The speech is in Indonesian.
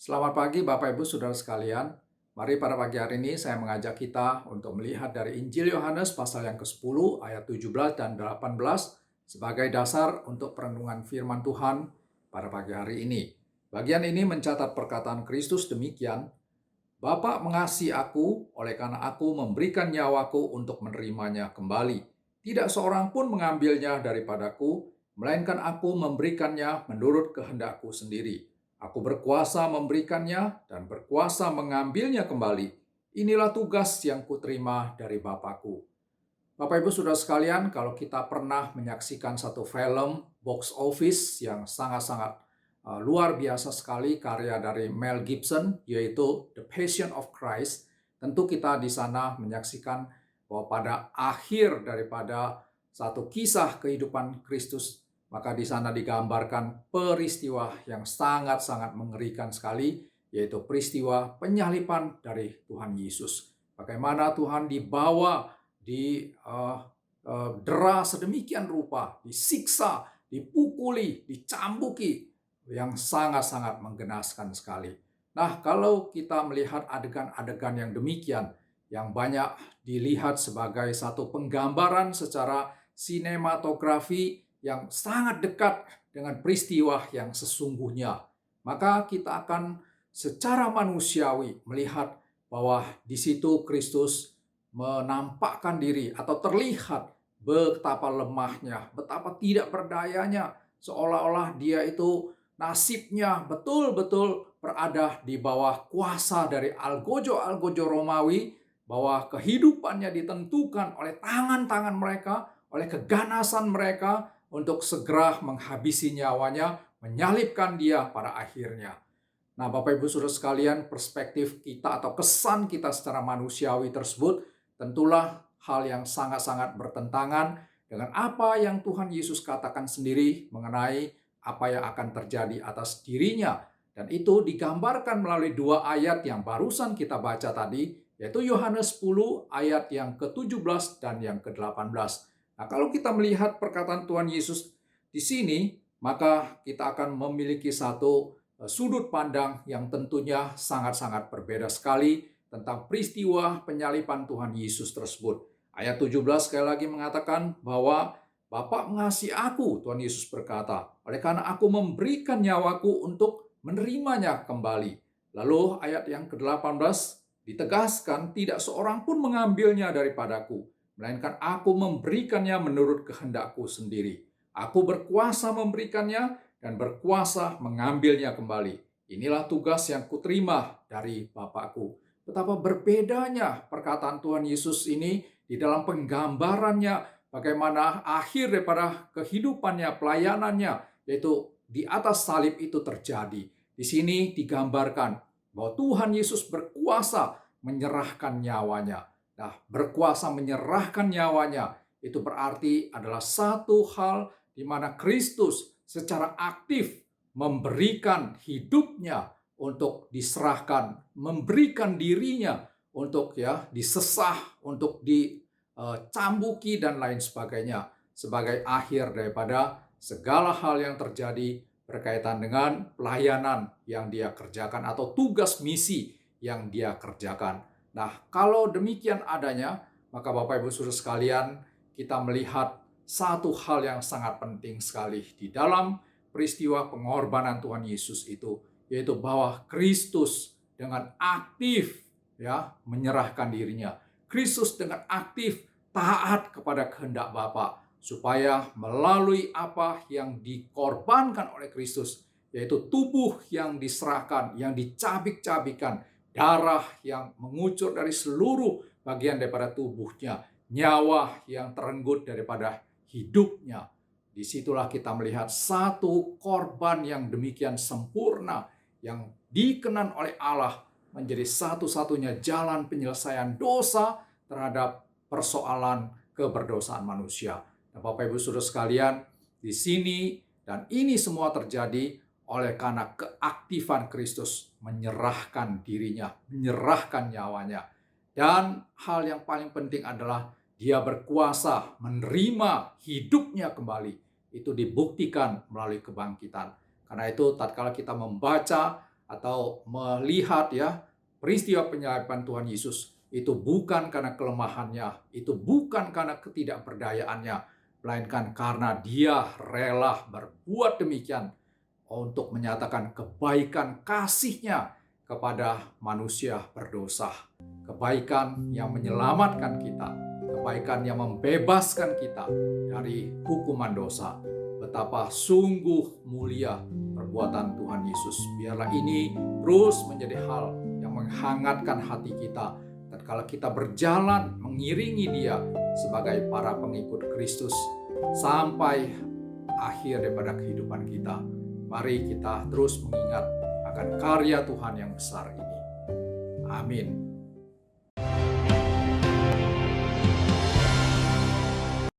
Selamat pagi Bapak Ibu Saudara sekalian. Mari pada pagi hari ini saya mengajak kita untuk melihat dari Injil Yohanes pasal yang ke-10 ayat 17 dan 18 sebagai dasar untuk perenungan firman Tuhan pada pagi hari ini. Bagian ini mencatat perkataan Kristus demikian, Bapa mengasihi aku oleh karena aku memberikan nyawaku untuk menerimanya kembali. Tidak seorang pun mengambilnya daripadaku, melainkan aku memberikannya menurut kehendakku sendiri. Aku berkuasa memberikannya dan berkuasa mengambilnya kembali. Inilah tugas yang kuterima dari Bapakku. Bapak Ibu Saudara sekalian, kalau kita pernah menyaksikan satu film box office yang sangat-sangat luar biasa sekali karya dari Mel Gibson, yaitu The Passion of Christ, tentu kita di sana menyaksikan bahwa pada akhir daripada satu kisah kehidupan Kristus, maka di sana digambarkan peristiwa yang sangat-sangat mengerikan sekali, yaitu peristiwa penyaliban dari Tuhan Yesus. Bagaimana Tuhan dibawa didera sedemikian rupa, disiksa, dipukuli, dicambuki, yang sangat-sangat menggenaskan sekali. Nah, kalau kita melihat adegan-adegan yang demikian, yang banyak dilihat sebagai satu penggambaran secara sinematografi yang sangat dekat dengan peristiwa yang sesungguhnya, maka kita akan secara manusiawi melihat bahwa di situ Kristus menampakkan diri atau terlihat betapa lemahnya, betapa tidak berdayanya, seolah-olah dia itu nasibnya betul-betul berada di bawah kuasa dari algojo-algojo Romawi, bahwa kehidupannya ditentukan oleh tangan-tangan mereka, oleh keganasan mereka untuk segera menghabisi nyawanya, menyalibkan dia pada akhirnya. Nah, Bapak Ibu Saudara sekalian, perspektif kita atau kesan kita secara manusiawi tersebut tentulah hal yang sangat-sangat bertentangan dengan apa yang Tuhan Yesus katakan sendiri mengenai apa yang akan terjadi atas dirinya. Dan itu digambarkan melalui dua ayat yang barusan kita baca tadi, yaitu Yohanes 10 ayat yang ke-17 dan yang ke-18. Nah, kalau kita melihat perkataan Tuhan Yesus di sini, maka kita akan memiliki satu sudut pandang yang tentunya sangat-sangat berbeda sekali tentang peristiwa penyaliban Tuhan Yesus tersebut. Ayat 17 sekali lagi mengatakan bahwa Bapa mengasihi aku, Tuhan Yesus berkata, oleh karena aku memberikan nyawaku untuk menerimanya kembali. Lalu ayat yang ke-18 ditegaskan, tidak seorang pun mengambilnya daripadaku, melainkan aku memberikannya menurut kehendakku sendiri. Aku berkuasa memberikannya dan berkuasa mengambilnya kembali. Inilah tugas yang kuterima dari Bapakku. Betapa berbedanya perkataan Tuhan Yesus ini di dalam penggambarannya bagaimana akhir daripada kehidupannya, pelayanannya, yaitu di atas salib itu terjadi. Di sini digambarkan bahwa Tuhan Yesus berkuasa menyerahkan nyawanya. Nah, berkuasa menyerahkan nyawanya itu berarti adalah satu hal di mana Kristus secara aktif memberikan hidupnya untuk diserahkan, memberikan dirinya untuk disesah, untuk dicambuki dan lain sebagainya sebagai akhir daripada segala hal yang terjadi berkaitan dengan pelayanan yang dia kerjakan atau tugas misi yang dia kerjakan. Nah, kalau demikian adanya, maka Bapak Ibu Saudara sekalian, kita melihat satu hal yang sangat penting sekali di dalam peristiwa pengorbanan Tuhan Yesus itu, yaitu bahwa Kristus dengan aktif menyerahkan dirinya. Kristus dengan aktif taat kepada kehendak Bapa supaya melalui apa yang dikorbankan oleh Kristus, yaitu tubuh yang diserahkan, yang dicabik-cabikan, darah yang mengucur dari seluruh bagian daripada tubuhnya, nyawa yang terenggut daripada hidupnya. Disitulah kita melihat satu korban yang demikian sempurna yang dikenan oleh Allah menjadi satu-satunya jalan penyelesaian dosa terhadap persoalan keberdosaan manusia. Nah, Bapak Ibu Saudara sekalian, di sini dan ini semua terjadi oleh karena keaktifan Kristus menyerahkan dirinya, menyerahkan nyawanya. Dan hal yang paling penting adalah dia berkuasa menerima hidupnya kembali. Itu dibuktikan melalui kebangkitan. Karena itu tatkala kita membaca atau melihat ya peristiwa penyaliban Tuhan Yesus itu bukan karena kelemahannya, itu bukan karena ketidakberdayaannya, melainkan karena dia rela berbuat demikian untuk menyatakan kebaikan kasih-Nya kepada manusia berdosa. Kebaikan yang menyelamatkan kita, kebaikan yang membebaskan kita dari hukuman dosa. Betapa sungguh mulia perbuatan Tuhan Yesus. Biarlah ini terus menjadi hal yang menghangatkan hati kita. Dan kalau kita berjalan mengiringi Dia sebagai para pengikut Kristus sampai akhir daripada kehidupan kita, mari kita terus mengingat akan karya Tuhan yang besar ini. Amin.